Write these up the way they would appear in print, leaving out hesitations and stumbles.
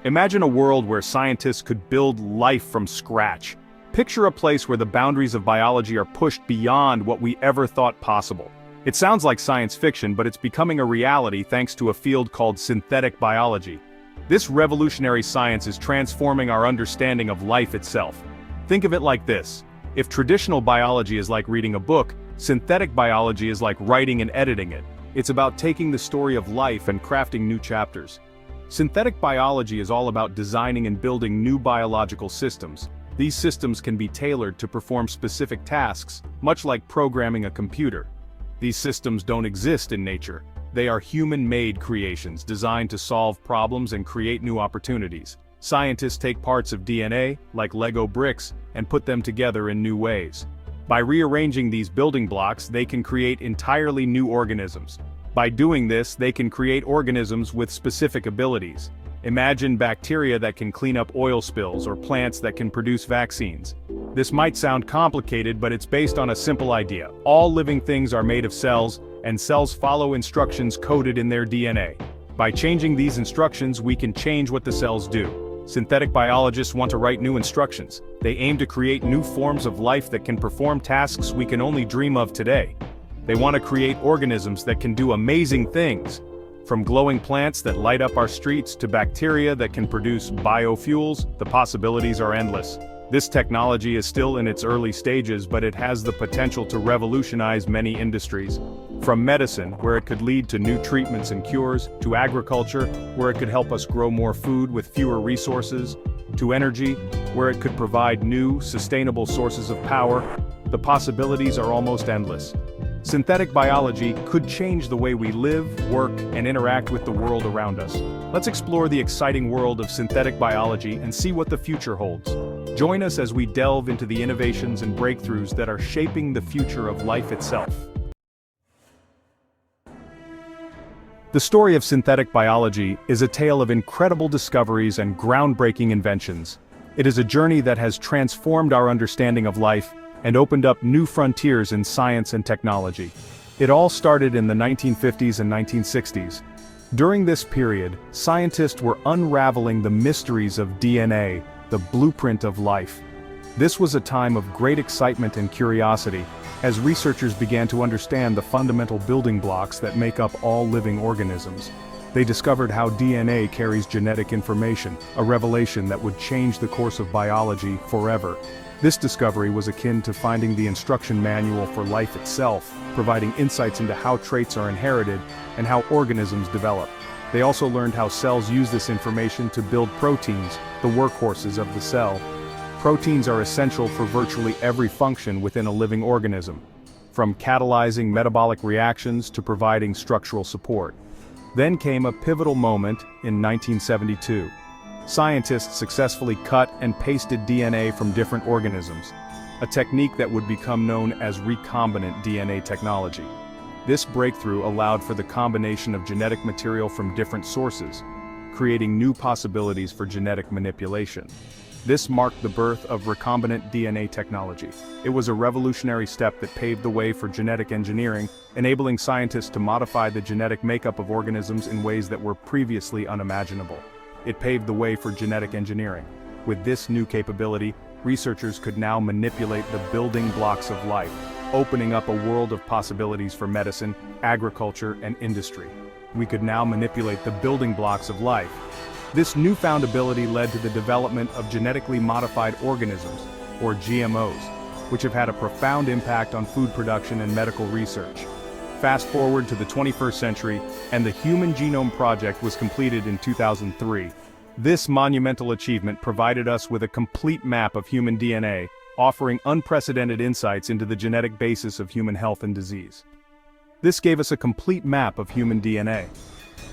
Imagine a world where scientists could build life from scratch. Picture a place where the boundaries of biology are pushed beyond what we ever thought possible. It sounds like science fiction, but it's becoming a reality thanks to a field called synthetic biology. This revolutionary science is transforming our understanding of life itself. Think of it like this. If traditional biology is like reading a book, synthetic biology is like writing and editing it. It's about taking the story of life and crafting new chapters. Synthetic biology is all about designing and building new biological systems. These systems can be tailored to perform specific tasks, much like programming a computer. These systems don't exist in nature. They are human-made creations designed to solve problems and create new opportunities. Scientists take parts of DNA, like Lego bricks, and put them together in new ways. By rearranging these building blocks, they can create entirely new organisms. By doing this, they can create organisms with specific abilities. Imagine bacteria that can clean up oil spills or plants that can produce vaccines. This might sound complicated, but it's based on a simple idea. All living things are made of cells, and cells follow instructions coded in their DNA. By changing these instructions, we can change what the cells do. Synthetic biologists want to write new instructions. They aim to create new forms of life that can perform tasks we can only dream of today. They want to create organisms that can do amazing things. From glowing plants that light up our streets to bacteria that can produce biofuels, the possibilities are endless. This technology is still in its early stages, but it has the potential to revolutionize many industries. From medicine, where it could lead to new treatments and cures, to agriculture, where it could help us grow more food with fewer resources, to energy, where it could provide new, sustainable sources of power, the possibilities are almost endless. Synthetic biology could change the way we live, work, and interact with the world around us. Let's explore the exciting world of synthetic biology and see what the future holds. Join us as we delve into the innovations and breakthroughs that are shaping the future of life itself. The story of synthetic biology is a tale of incredible discoveries and groundbreaking inventions. It is a journey that has transformed our understanding of life and opened up new frontiers in science and technology. It all started in the 1950s and 1960s. During this period, scientists were unraveling the mysteries of DNA, the blueprint of life. This was a time of great excitement and curiosity, as researchers began to understand the fundamental building blocks that make up all living organisms. They discovered how DNA carries genetic information, a revelation that would change the course of biology forever. This discovery was akin to finding the instruction manual for life itself, providing insights into how traits are inherited and how organisms develop. They also learned how cells use this information to build proteins, the workhorses of the cell. Proteins are essential for virtually every function within a living organism, from catalyzing metabolic reactions to providing structural support. Then came a pivotal moment in 1972. Scientists successfully cut and pasted DNA from different organisms, a technique that would become known as recombinant DNA technology. This breakthrough allowed for the combination of genetic material from different sources, creating new possibilities for genetic manipulation. This marked the birth of recombinant DNA technology. It was a revolutionary step that paved the way for genetic engineering, enabling scientists to modify the genetic makeup of organisms in ways that were previously unimaginable. It paved the way for genetic engineering. With this new capability, researchers could now manipulate the building blocks of life, opening up a world of possibilities for medicine, agriculture, and industry. We could now manipulate the building blocks of life. This newfound ability led to the development of genetically modified organisms, or GMOs, which have had a profound impact on food production and medical research. Fast forward to the 21st century, and the Human Genome Project was completed in 2003. This monumental achievement provided us with a complete map of human DNA, offering unprecedented insights into the genetic basis of human health and disease. This gave us a complete map of human DNA.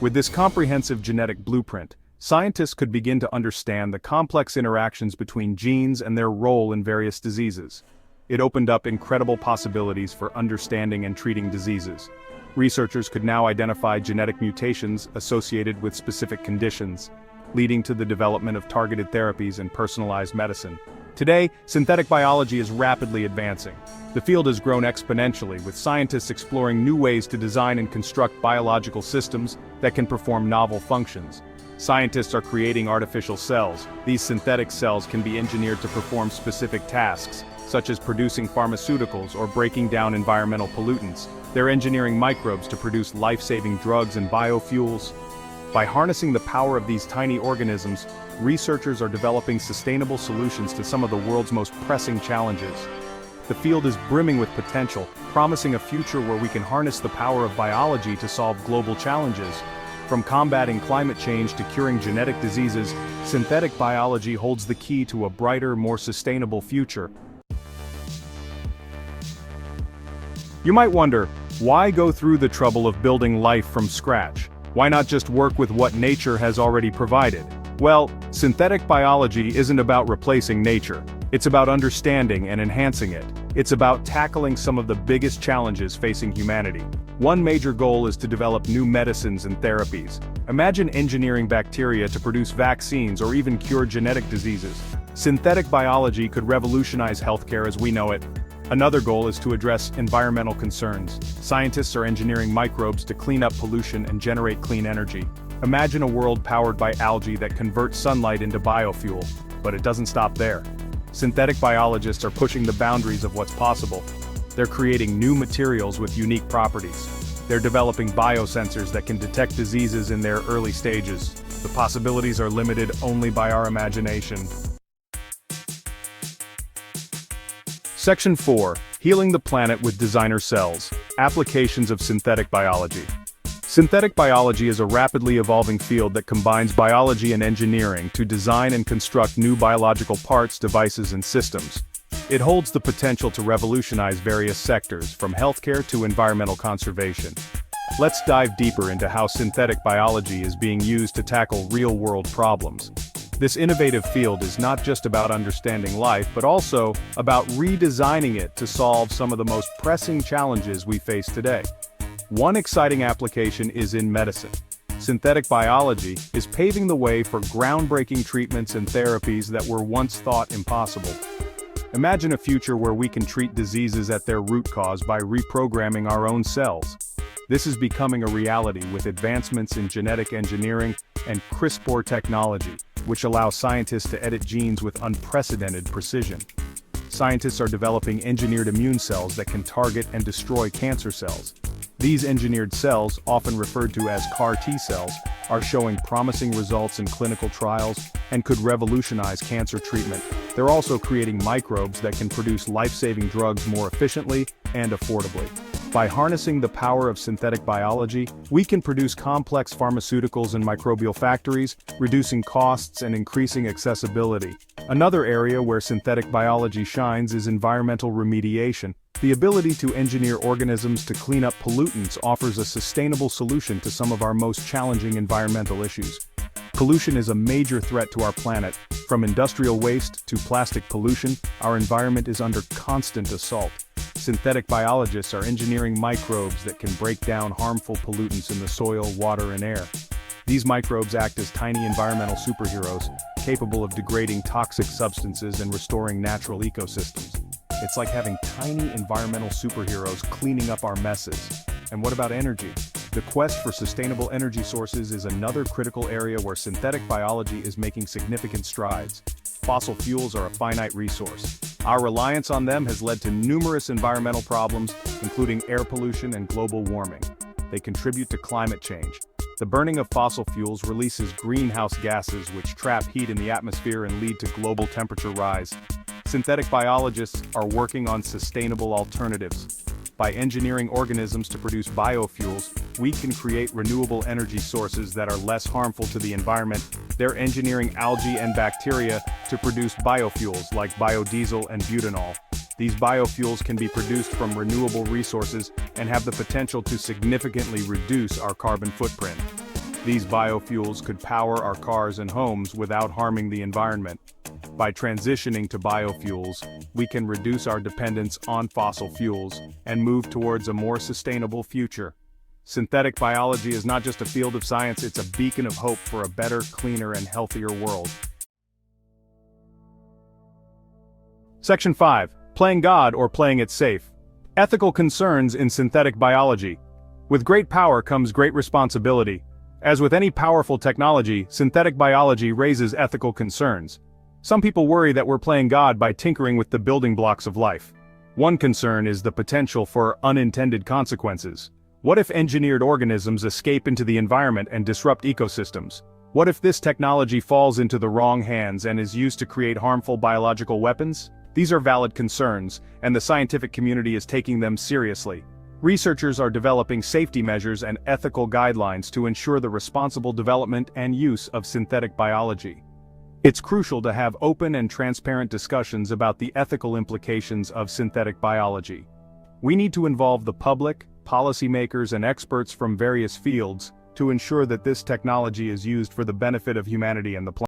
With this comprehensive genetic blueprint, scientists could begin to understand the complex interactions between genes and their role in various diseases. It opened up incredible possibilities for understanding and treating diseases. Researchers could now identify genetic mutations associated with specific conditions, leading to the development of targeted therapies and personalized medicine. Today, synthetic biology is rapidly advancing. The field has grown exponentially, with scientists exploring new ways to design and construct biological systems that can perform novel functions. Scientists are creating artificial cells. These synthetic cells can be engineered to perform specific tasks, such as producing pharmaceuticals or breaking down environmental pollutants. They're engineering microbes to produce life-saving drugs and biofuels. By harnessing the power of these tiny organisms, researchers are developing sustainable solutions to some of the world's most pressing challenges. The field is brimming with potential, promising a future where we can harness the power of biology to solve global challenges. From combating climate change to curing genetic diseases, synthetic biology holds the key to a brighter, more sustainable future. You might wonder, why go through the trouble of building life from scratch? Why not just work with what nature has already provided? Well, synthetic biology isn't about replacing nature. It's about understanding and enhancing it. It's about tackling some of the biggest challenges facing humanity. One major goal is to develop new medicines and therapies. Imagine engineering bacteria to produce vaccines or even cure genetic diseases. Synthetic biology could revolutionize healthcare as we know it. Another goal is to address environmental concerns. Scientists are engineering microbes to clean up pollution and generate clean energy. Imagine a world powered by algae that converts sunlight into biofuel. But it doesn't stop there. Synthetic biologists are pushing the boundaries of what's possible. They're creating new materials with unique properties. They're developing biosensors that can detect diseases in their early stages. The possibilities are limited only by our imagination. Section 4. Healing the planet with designer cells. Applications of synthetic biology. Synthetic biology is a rapidly evolving field that combines biology and engineering to design and construct new biological parts, devices, and systems. It holds the potential to revolutionize various sectors, from healthcare to environmental conservation. Let's dive deeper into how synthetic biology is being used to tackle real-world problems. This innovative field is not just about understanding life, but also about redesigning it to solve some of the most pressing challenges we face today. One exciting application is in medicine. Synthetic biology is paving the way for groundbreaking treatments and therapies that were once thought impossible. Imagine a future where we can treat diseases at their root cause by reprogramming our own cells. This is becoming a reality with advancements in genetic engineering and CRISPR technology, which allow scientists to edit genes with unprecedented precision. Scientists are developing engineered immune cells that can target and destroy cancer cells. These engineered cells, often referred to as CAR T cells, are showing promising results in clinical trials and could revolutionize cancer treatment. They're also creating microbes that can produce life-saving drugs more efficiently and affordably. By harnessing the power of synthetic biology, we can produce complex pharmaceuticals in microbial factories, reducing costs and increasing accessibility. Another area where synthetic biology shines is environmental remediation. The ability to engineer organisms to clean up pollutants offers a sustainable solution to some of our most challenging environmental issues. Pollution is a major threat to our planet. From industrial waste to plastic pollution, our environment is under constant assault. Synthetic biologists are engineering microbes that can break down harmful pollutants in the soil, water, and air. These microbes act as tiny environmental superheroes, capable of degrading toxic substances and restoring natural ecosystems. It's like having tiny environmental superheroes cleaning up our messes. And what about energy? The quest for sustainable energy sources is another critical area where synthetic biology is making significant strides. Fossil fuels are a finite resource. Our reliance on them has led to numerous environmental problems, including air pollution and global warming. They contribute to climate change. The burning of fossil fuels releases greenhouse gases which trap heat in the atmosphere and lead to global temperature rise. Synthetic biologists are working on sustainable alternatives. By engineering organisms to produce biofuels, we can create renewable energy sources that are less harmful to the environment. They're engineering algae and bacteria to produce biofuels like biodiesel and butanol. These biofuels can be produced from renewable resources and have the potential to significantly reduce our carbon footprint. These biofuels could power our cars and homes without harming the environment. By transitioning to biofuels, we can reduce our dependence on fossil fuels and move towards a more sustainable future. Synthetic biology is not just a field of science, it's a beacon of hope for a better, cleaner, and healthier world. Section 5. Playing God or playing it safe. Ethical concerns in synthetic biology. With great power comes great responsibility. As with any powerful technology, synthetic biology raises ethical concerns. Some people worry that we're playing God by tinkering with the building blocks of life. One concern is the potential for unintended consequences. What if engineered organisms escape into the environment and disrupt ecosystems? What if this technology falls into the wrong hands and is used to create harmful biological weapons? These are valid concerns, and the scientific community is taking them seriously. Researchers are developing safety measures and ethical guidelines to ensure the responsible development and use of synthetic biology. It's crucial to have open and transparent discussions about the ethical implications of synthetic biology. We need to involve the public, policymakers, and experts from various fields to ensure that this technology is used for the benefit of humanity and the planet.